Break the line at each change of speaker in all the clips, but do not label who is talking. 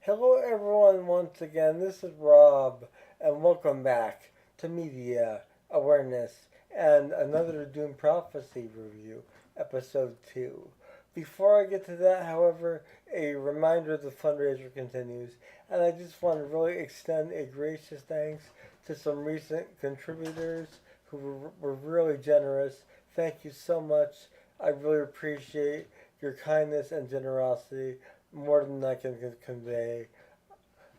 Hello, everyone, once again. This is Rob, and welcome back to Media Awareness and another Dune Prophecy review, episode 2. Before I get to that, however, a reminder the fundraiser continues, and I just want to really extend a gracious thanks to some recent contributors who were really generous. Thank you so much. I really appreciate your kindness and generosity more than I can convey.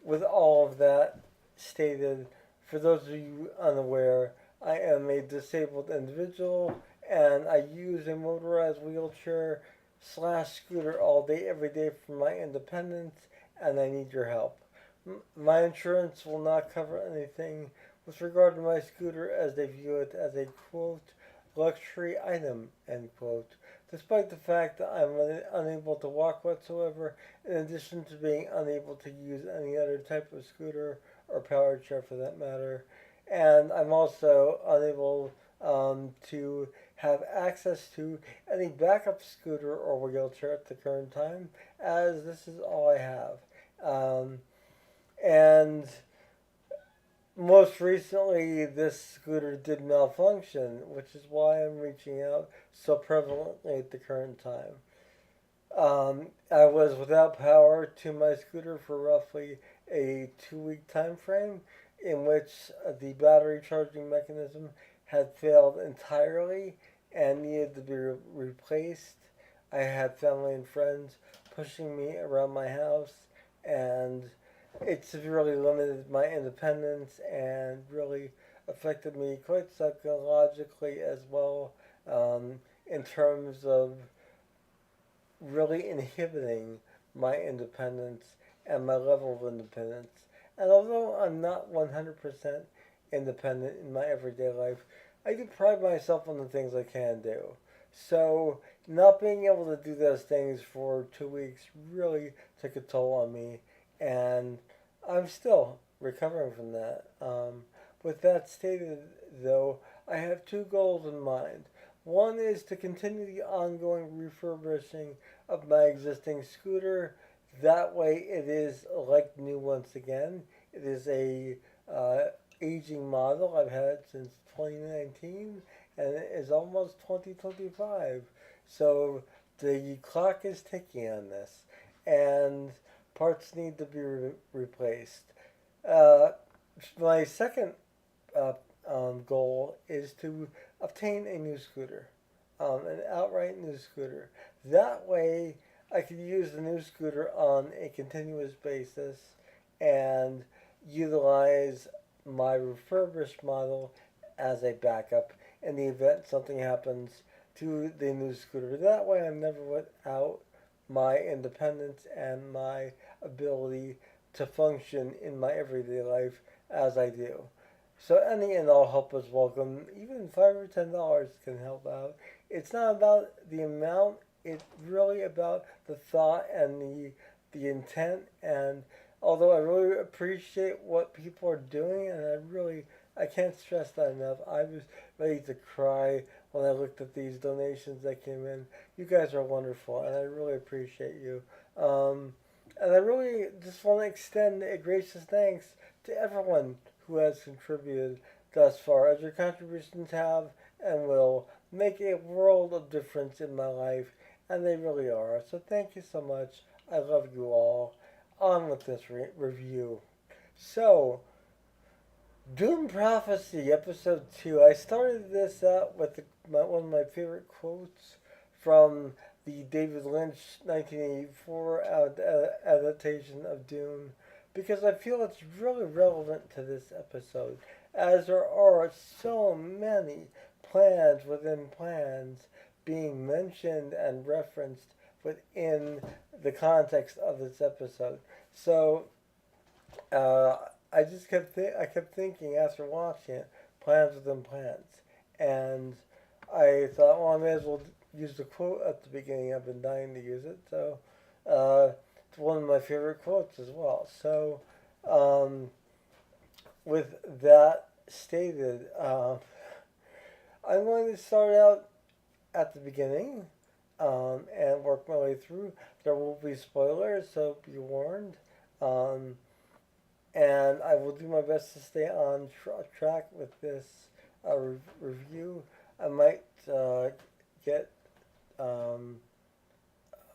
With all of that stated, for those of you unaware, I am a disabled individual and I use a motorized wheelchair slash scooter all day, every day for my independence, and I need your help. My insurance will not cover anything with regard to my scooter as they view it as a quote luxury item end quote. Despite the fact that I'm unable to walk whatsoever, in addition to being unable to use any other type of scooter or power chair for that matter, and I'm also unable to have access to any backup scooter or wheelchair at the current time, as this is all I have. And most recently, this scooter did malfunction, which is why I'm reaching out so prevalently at the current time. I was without power to my scooter for roughly a 2 week time frame, in which the battery charging mechanism had failed entirely and needed to be replaced. I had family and friends pushing me around my house, and it severely limited my independence and really affected me quite psychologically as well, in terms of really inhibiting my independence and my level of independence. And although I'm not 100% independent in my everyday life, I do pride myself on the things I can do. So, not being able to do those things for 2 weeks really took a toll on me, and I'm still recovering from that. With that stated, though, I have two goals in mind. One is to continue the ongoing refurbishing of my existing scooter. That way, it is like new once again. It is a aging model. I've had it since 2019, and it is almost 2025. So the clock is ticking on this, and parts need to be replaced. Uh, my second uh, goal is to obtain a new scooter, an outright new scooter. That way, I can use the new scooter on a continuous basis and utilize my refurbished model as a backup in the event something happens to the new scooter. That way, I'm never without my independence and my ability to function in my everyday life as I do. So any and all help is welcome. Even $5 or $10 can help out. It's not about the amount. It's really about the thought and the intent. And although I really appreciate what people are doing, and I can't stress that enough. I was ready to cry when I looked at these donations that came in. You guys are wonderful, and I really appreciate you. And I really just want to extend a gracious thanks to everyone who has contributed thus far, as your contributions have and will make a world of difference in my life, and they really are. So thank you so much. I love you all. On with this review. So, Dune Prophecy, Episode 2. I started this out with one of my favorite quotes from the David Lynch 1984 adaptation of Dune, because I feel it's really relevant to this episode, as there are so many plans within plans being mentioned and referenced within the context of this episode. So, uh, I kept thinking after watching it, plans within plans, and I thought, well, I may as well use the quote at the beginning. I've been dying to use it, so it's one of my favorite quotes as well. So, um, with that stated, I'm going to start out at the beginning and work my way through. There will be spoilers, so be warned. Um, and I will do my best to stay on track with this review. I might get um,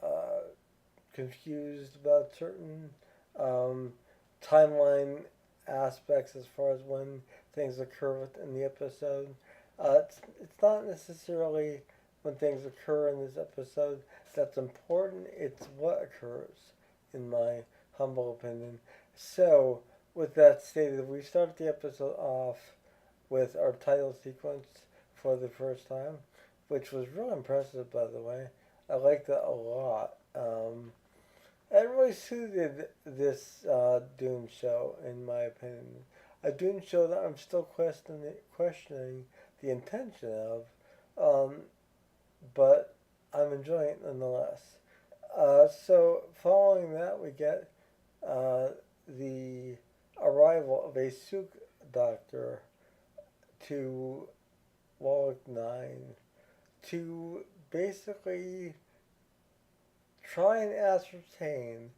uh, confused about certain um, timeline aspects as far as when things occur within the episode. It's not necessarily when things occur in this episode that's important, it's what occurs, in my humble opinion. So, with that stated, we start the episode off with our title sequence for the first time, which was real impressive, by the way. I liked that a lot. It really suited this Dune show, in my opinion. A Dune show that I'm still questioning the intention of, um, but I'm enjoying it nonetheless. So, following that, we get uh, the arrival of a Suk doctor to Wallach 9 to basically try and ascertain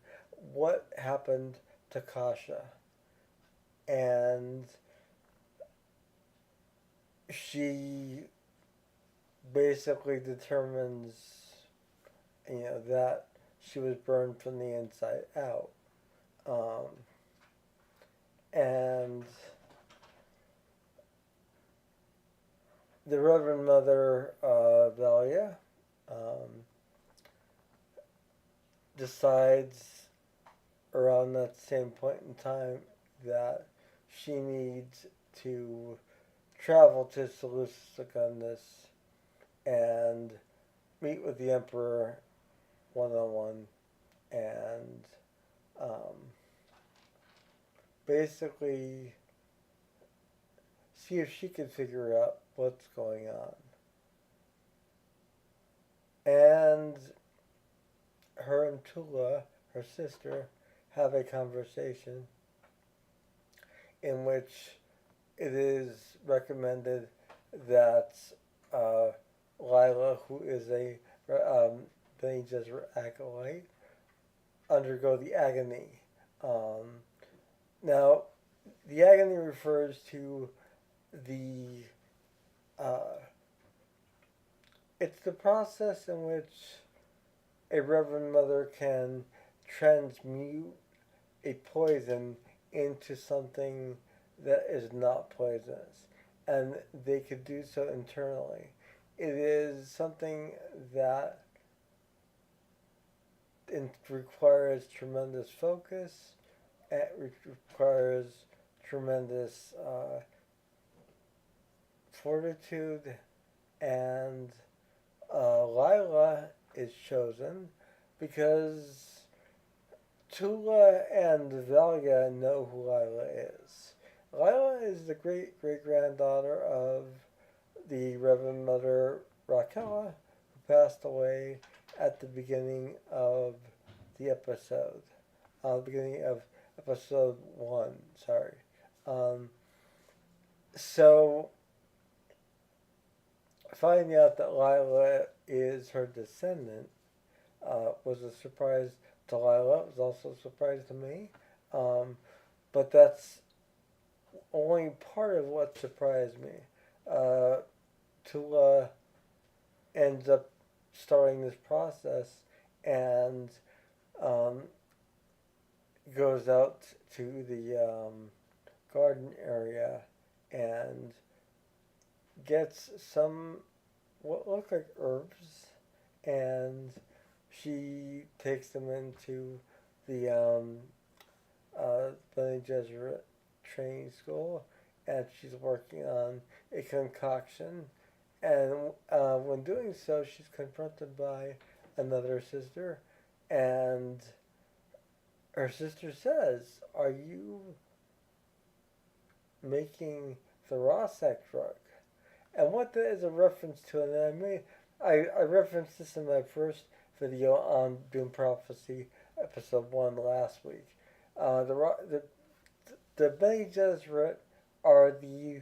what happened to Kasha. And she basically determines, that she was burned from the inside out. Um, and the Reverend Mother Valia um, decides around that same point in time that she needs to travel to Seleucus Secundus and meet with the Emperor one on one and um, basically see if she can figure out what's going on. And her and Tula, her sister, have a conversation in which it is recommended that uh, Lila, who is a Bene Gesserit acolyte, undergo the agony. Um, Now, the agony refers to the uh, it's the process in which a Reverend Mother can transmute a poison into something that is not poisonous, and they could do so internally. It is something that requires tremendous focus. It requires tremendous fortitude, and Lila is chosen because Tula and Valia know who Lila is. Lila is the great great granddaughter of the Reverend Mother Raquel, who passed away at the beginning of the episode. Beginning of episode 1, sorry. Um, so, finding out that Lila is her descendant was a surprise to Lila. It was also a surprise to me. Um, but that's only part of what surprised me. Uh, Tula ends up starting this process and um, goes out to the garden area and gets some what look like herbs, and she takes them into the Bene Gesserit training school, and she's working on a concoction. And when doing so, she's confronted by another sister, and her sister says, "Are you making the Rossack drug?" And what that is a reference to, and I referenced this in my first video on Dune Prophecy, episode 1 last week. The Bene Gesserit are the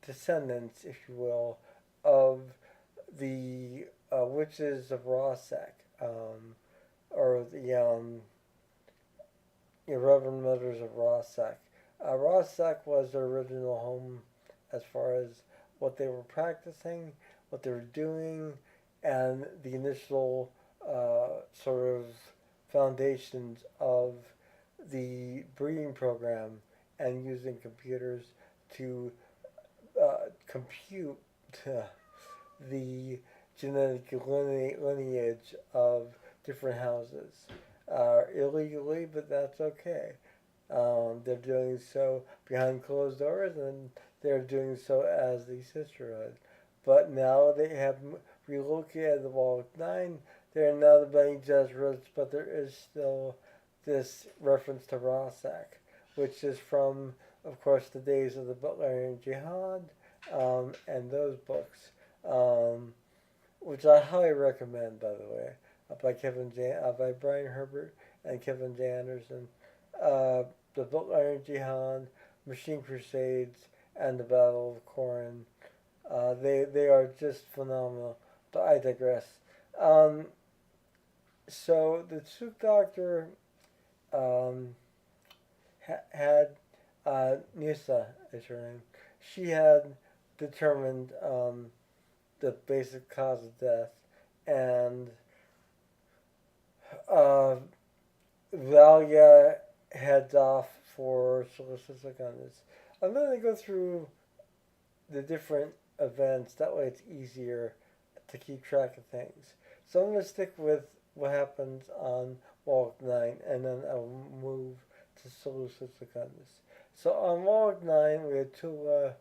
descendants, if you will, of the witches of Rossack, or the Reverend Mothers of Rossack. Rossack was their original home as far as what they were practicing, what they were doing, and the initial sort of foundations of the breeding program and using computers to compute the genetic lineage of different houses illegally, but that's okay. They're doing so behind closed doors, and they're doing so as the sisterhood. But now they have relocated the Wall of Nine. They're now the Bene Gesserits, but there is still this reference to Rossack, which is from, of course, the days of the Butlerian Jihad and those books, um, which I highly recommend, by the way, by Brian Herbert and Kevin J. Anderson. Uh, the Butlerian Jihad, Machine Crusades, and the Battle of Corin. They are just phenomenal. But I digress. Um, so the Spook Doctor um, had Nisa is her name. She had determined the basic cause of death, and uh, Valia heads off for Solstice Secundus. I'm going to go through the different events. That way, it's easier to keep track of things. So I'm going to stick with what happens on Walk 9, and then I'll move to Solstice Secundus. So on Walk 9, we had Tula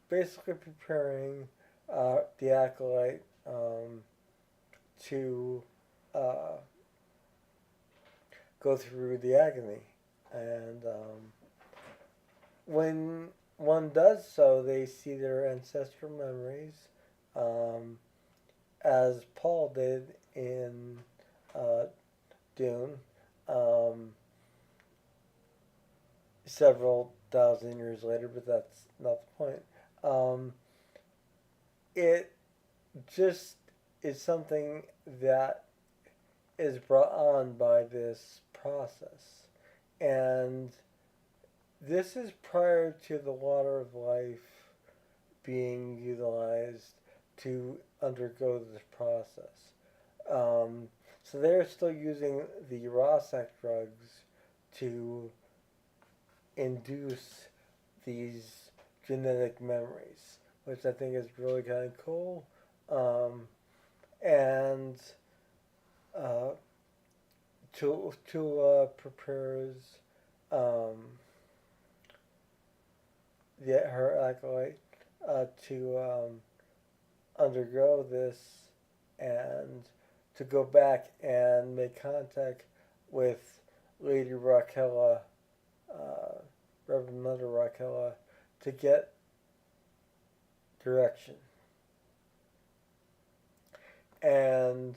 basically preparing the Acolyte to uh, go through the agony. And when one does so, they see their ancestral memories, um, as Paul did in uh, Dune, um, several thousand years later, but that's not the point. Um, it just is something that is brought on by this process. And this is prior to the water of life being utilized to undergo this process. So they're still using the Rossack drugs to induce these genetic memories, which I think is really kind of cool. Um, and uh, Tula prepares um, her acolyte to undergo this and to go back and make contact with Lady Raquella, uh, Reverend Mother Raquella, to get direction. And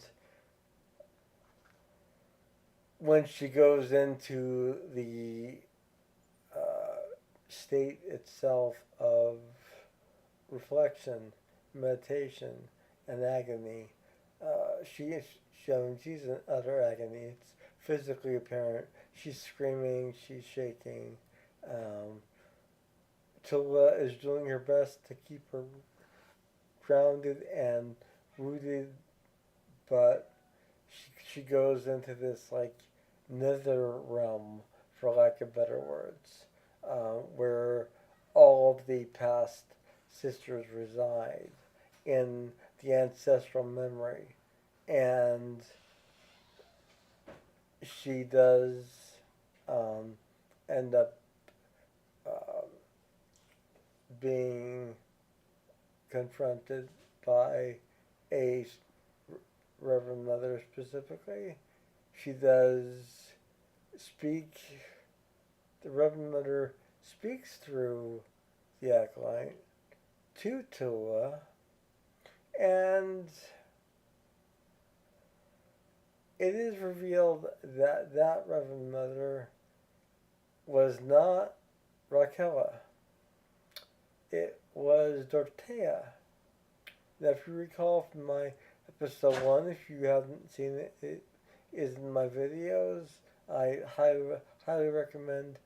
when she goes into the state itself of reflection, meditation, and agony, she is showing she's in utter agony. It's physically apparent. She's screaming, she's shaking. Um, Tula is doing her best to keep her grounded and rooted, but she goes into this like nether realm, for lack of better words, where all of the past sisters reside in the ancestral memory. And she does um, end up uh, being confronted by a Reverend Mother specifically. She does speak, the Reverend Mother speaks through the acolyte to Tula, and it is revealed that that Reverend Mother was not Raquella. It was Dorothea. Now, if you recall from my episode 1, if you haven't seen it, it is in my videos. I highly recommend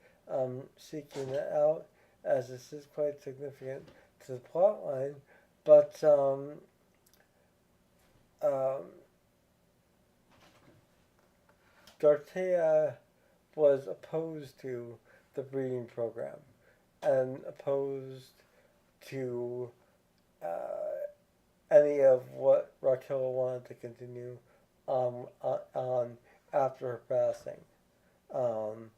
seeking it out, as this is quite significant to the plot line. But um, Dorothea was opposed to the breeding program and opposed to any of what Raquel wanted to continue on after her passing. Um,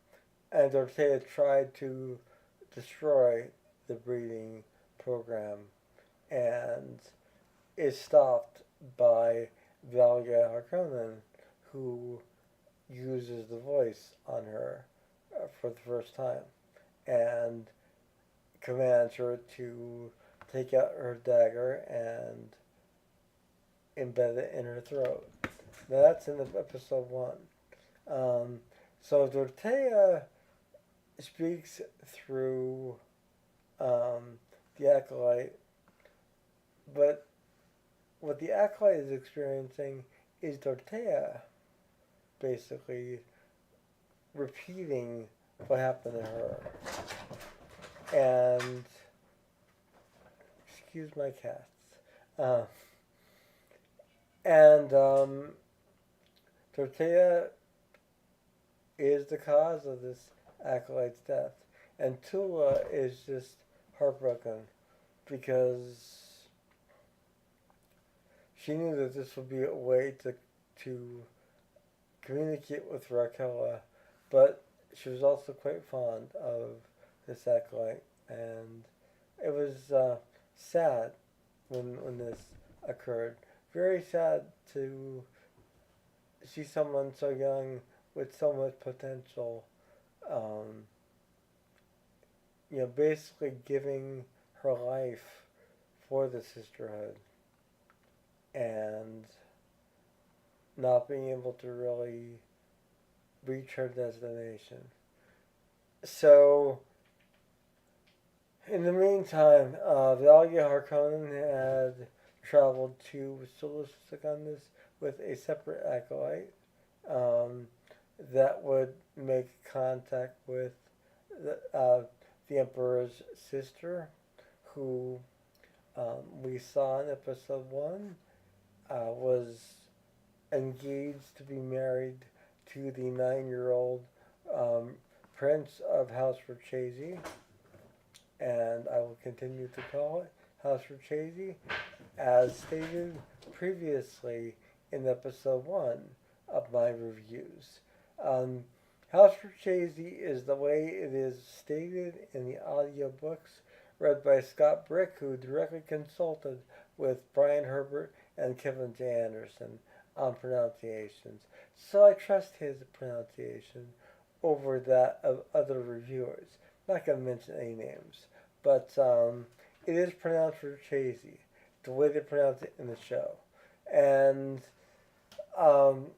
and Dorothea tried to destroy the breeding program and is stopped by Valia Harkonnen, who uses the voice on her for the first time and commands her to take out her dagger and embed it in her throat. Now that's in the episode 1. Um, so Dorothea speaks through the acolyte, but what the acolyte is experiencing is Dorothea basically repeating what happened to her. And excuse my cats. Uh, and Dorothea is the cause of this acolyte's death. And Tula is just heartbroken because she knew that this would be a way to communicate with Raquel, but she was also quite fond of this acolyte, and it was sad when this occurred. Very sad to see someone so young with so much potential, um, basically giving her life for the sisterhood and not being able to really reach her destination. So, in the meantime, Valia Harkonnen had traveled to Secundus with a separate acolyte that would make contact with the Emperor's sister, who we saw in episode 1 was engaged to be married to the 9-year-old Prince of House Verchese, and I will continue to call it House Verchese, as stated previously in episode 1 of my reviews. House Verchese is the way it is stated in the audiobooks read by Scott Brick, who directly consulted with Brian Herbert and Kevin J. Anderson on pronunciations. So I trust his pronunciation over that of other reviewers. I'm not going to mention any names, but it is pronounced Verchese, the way they pronounce it in the show. And when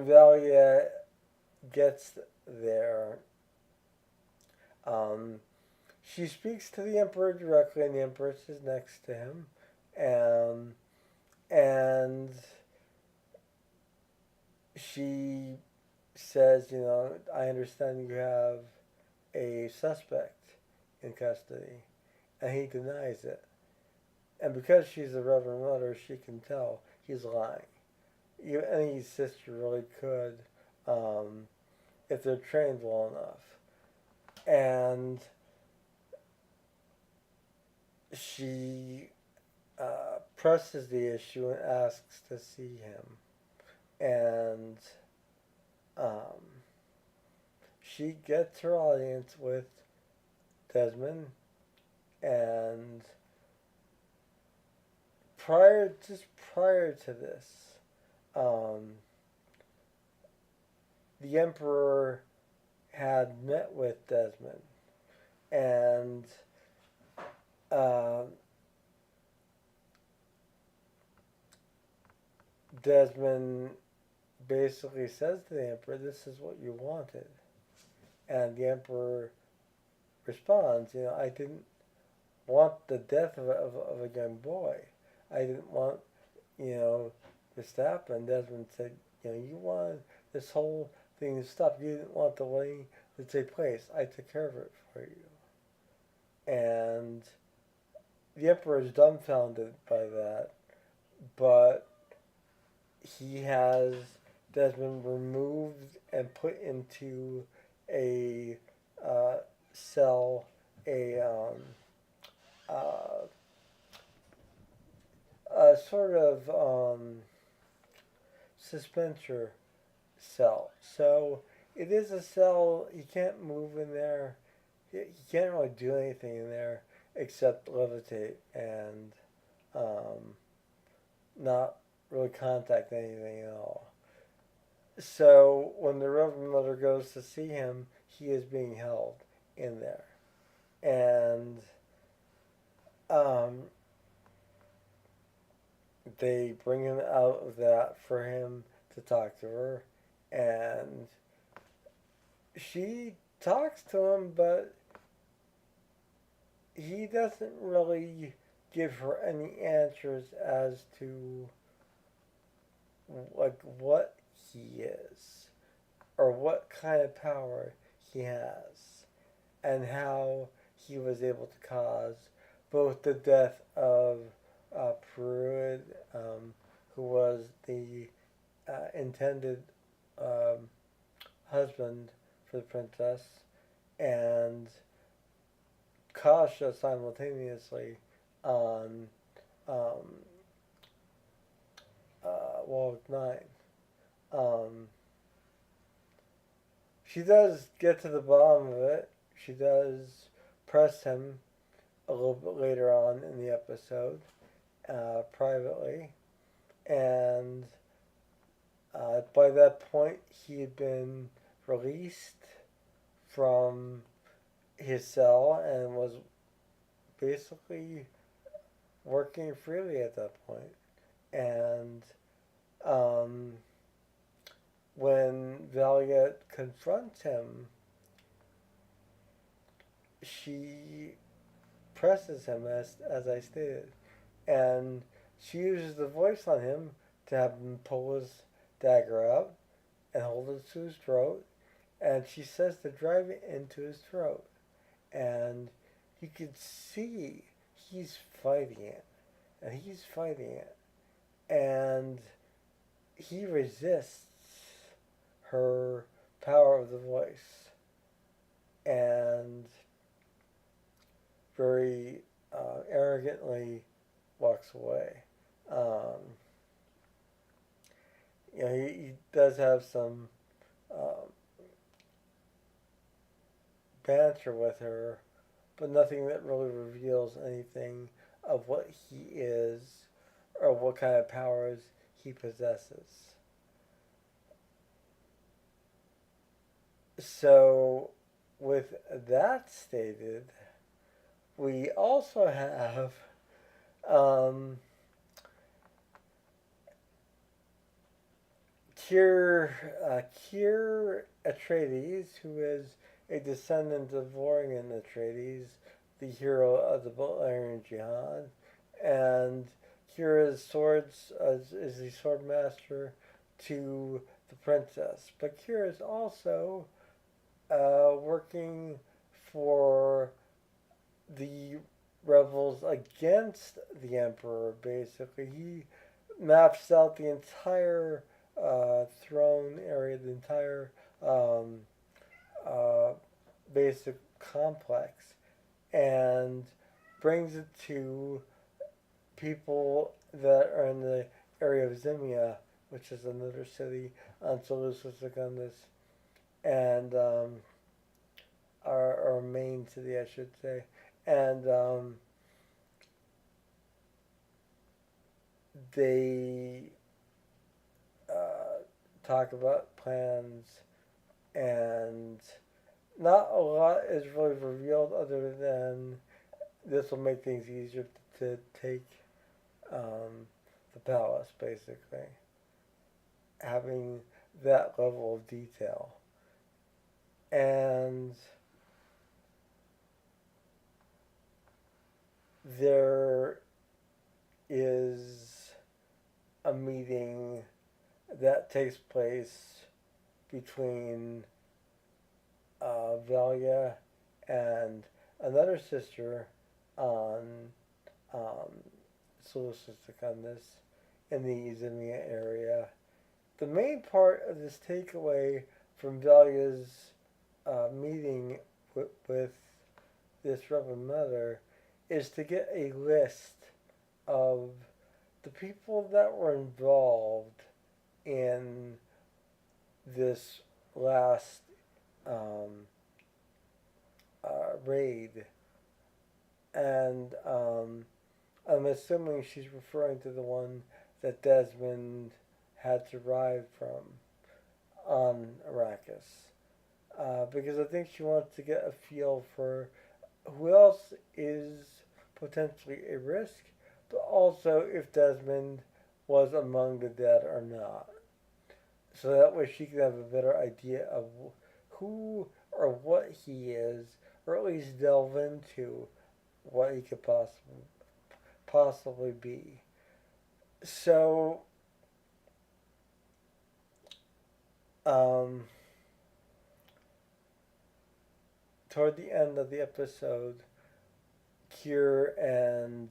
Valia gets there, she speaks to the Emperor directly, and the Empress is next to him. And she says, I understand you have a suspect in custody. And he denies it. And because she's a Reverend Mother, she can tell he's lying. Any sister really could, if they're trained well enough. And she presses the issue and asks to see him. And she gets her audience with Desmond, and prior to this, the Emperor had met with Desmond, and Desmond basically says to the Emperor, "This is what you wanted," and the Emperor responds, I didn't want the death of a young boy. I didn't want, this to happen. Desmond said, you wanted this whole thing is stopped. You didn't want the wedding to take place. I took care of it for you. And the emperor is dumbfounded by that, but he has Desmond removed and put into a uh, cell, uh, a sort of suspension cell. So it is a cell. He can't move in there. He can't really do anything in there except levitate and um, not really contact anything at all. So when the Reverend Mother goes to see him, he is being held in there. And um, they bring him out of that for him to talk to her. And she talks to him, but he doesn't really give her any answers as to like what he is or what kind of power he has and how he was able to cause both the death of Pruitt, who was the intended um, husband for the princess, and Kasha simultaneously on um, Wall 9. Um, she does get to the bottom of it. She does press him a little bit later on in the episode, privately. And by that point, he had been released from his cell and was basically working freely at that point. And um, when Valiant confronts him, she presses him, as I stated, and she uses the voice on him to have him pull his dagger out and hold it to his throat, and she says to drive it into his throat. And you can see he's fighting it, and he's fighting it, and he resists her power of the voice, and very arrogantly walks away. Um, he does have some um, banter with her, but nothing that really reveals anything of what he is or what kind of powers he possesses. So, with that stated, we also have um, Kier Atreides, who is a descendant of Lorian Atreides, the hero of the Butlerian Jihad, and Kira's swords is the sword master to the princess. But Kira is also working for the rebels against the emperor. Basically, he maps out the entire throne area, the entire um, uh, basic complex, and brings it to people that are in the area of Zemia, which is another city on Seleucus Secundus, and our main city, I should say. And they talk about plans, and not a lot is really revealed other than this will make things easier to take the palace, basically. Having that level of detail. And there is a meeting that takes place between Valia and another sister on um, Solstice Secundus in the Izimia area. The main part of this takeaway from Valia's meeting with this Reverend Mother is to get a list of the people that were involved in this last um, raid. And I'm assuming she's referring to the one that Desmond had survived from on Arrakis. Because I think she wants to get a feel for who else is potentially a risk, but also if Desmond was among the dead or not. So that way she can have a better idea of who or what he is, or at least delve into what he could possibly be. So, um, toward the end of the episode, Kier and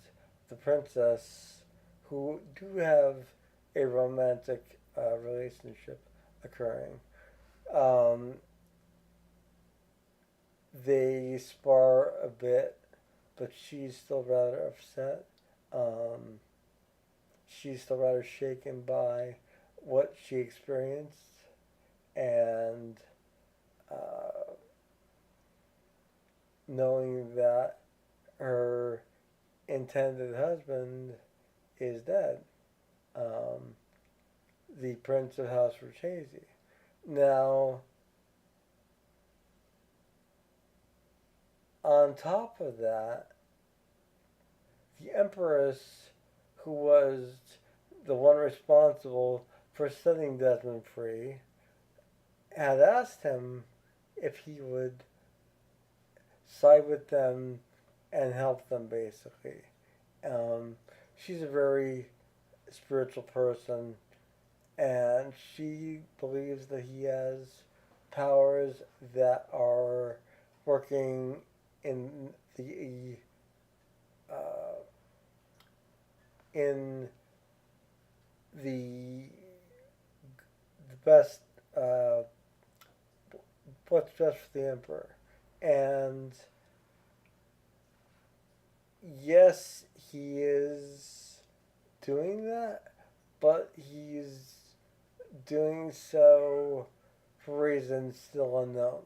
the princess, who do have a romantic relationship occurring, um, they spar a bit, but she's still rather upset. Um, she's still rather shaken by what she experienced, and uh, knowing that her intended husband is dead, um, the Prince of House Verchese. Now, on top of that, the Empress, who was the one responsible for setting Desmond free, had asked him if he would side with them and help them, basically. She's a very spiritual person, and she believes that he has powers that are working in the uh, in the best what's best for the emperor. And yes, he is doing that, but he's doing so for reasons still unknown.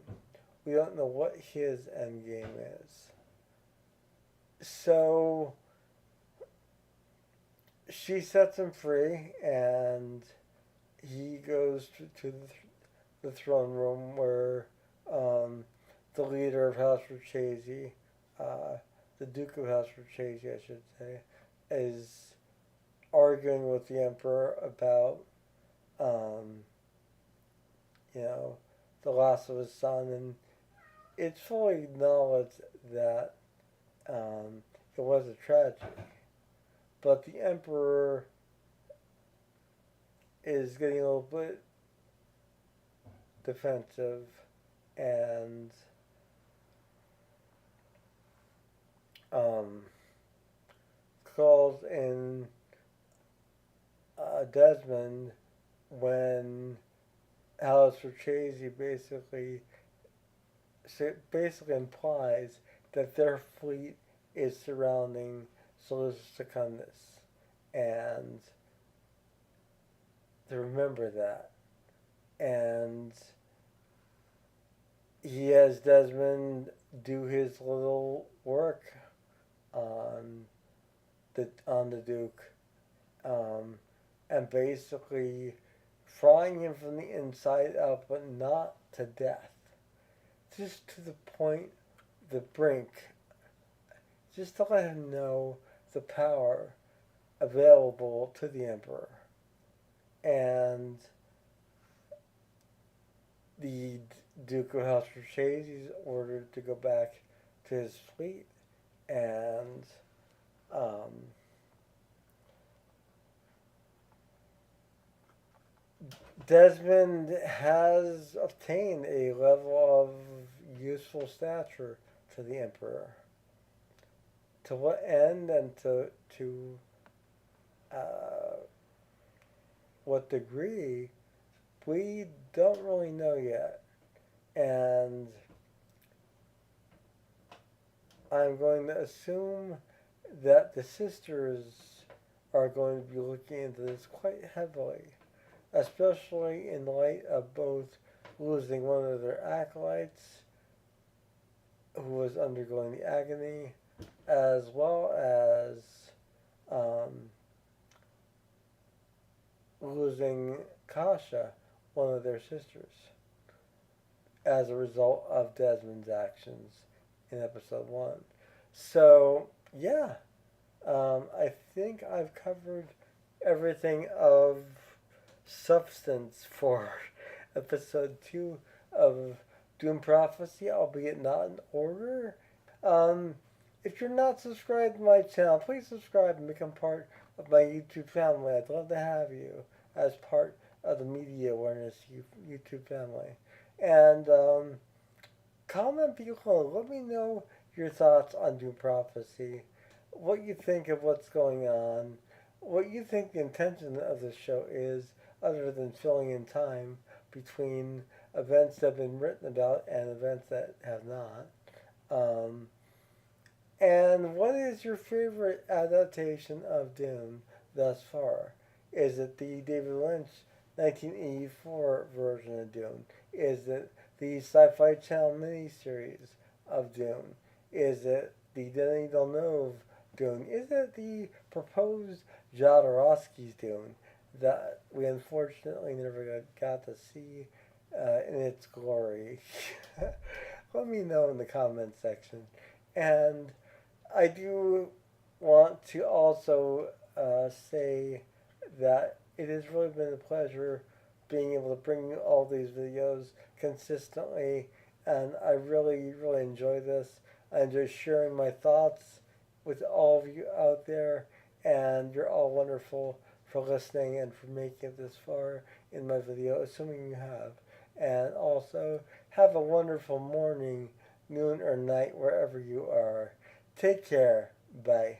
We don't know what his end game is. So she sets him free, and he goes to the throne room where the leader of House Verchese, the Duke of House Verchese, I should say, is arguing with the Emperor about, um, you know, the loss of his son, and it's fully acknowledged that it was a tragedy. But the Emperor is getting a little bit defensive and um, calls in Desmond when Alice Verchese basically implies that their fleet is surrounding Solus Secundus, and to remember that. And he has Desmond do his little work on the Duke, um, and basically frying him from the inside out, but not to death, just to the point, the brink, just to let him know the power available to the Emperor. And the Duke of House Verchese is ordered to go back to his fleet, and um, Desmond has obtained a level of useful stature to the Emperor. To what end and to uh, what degree, we don't really know yet. And I'm going to assume that the sisters are going to be looking into this quite heavily, especially in light of both losing one of their acolytes who was undergoing the agony, as well as um, losing Kasha, one of their sisters, as a result of Desmond's actions in episode 1. So, yeah, I think I've covered everything of substance for episode 2 of Dune Prophecy, albeit not in order. Um, if you're not subscribed to my channel, please subscribe and become part of my YouTube family. I'd love to have you as part of the Media Awareness YouTube family. And comment below. Let me know your thoughts on Dune Prophecy, what you think of what's going on, what you think the intention of this show is, other than filling in time between events that have been written about and events that have not. Um, and what is your favorite adaptation of Dune thus far? Is it the David Lynch 1984 version of Dune? Is it the Sci-Fi Channel miniseries of Dune? Is it the Denis Villeneuve Dune? Is it the proposed Jodorowsky's Dune that we unfortunately never got to see in its glory? Let me know in the comment section. And I do want to also say that it has really been a pleasure being able to bring you all these videos consistently, and I really, really enjoy this. I enjoy sharing my thoughts with all of you out there, and you're all wonderful for listening and for making it this far in my video, assuming you have. And also, have a wonderful morning, noon, or night, wherever you are. Take care. Bye.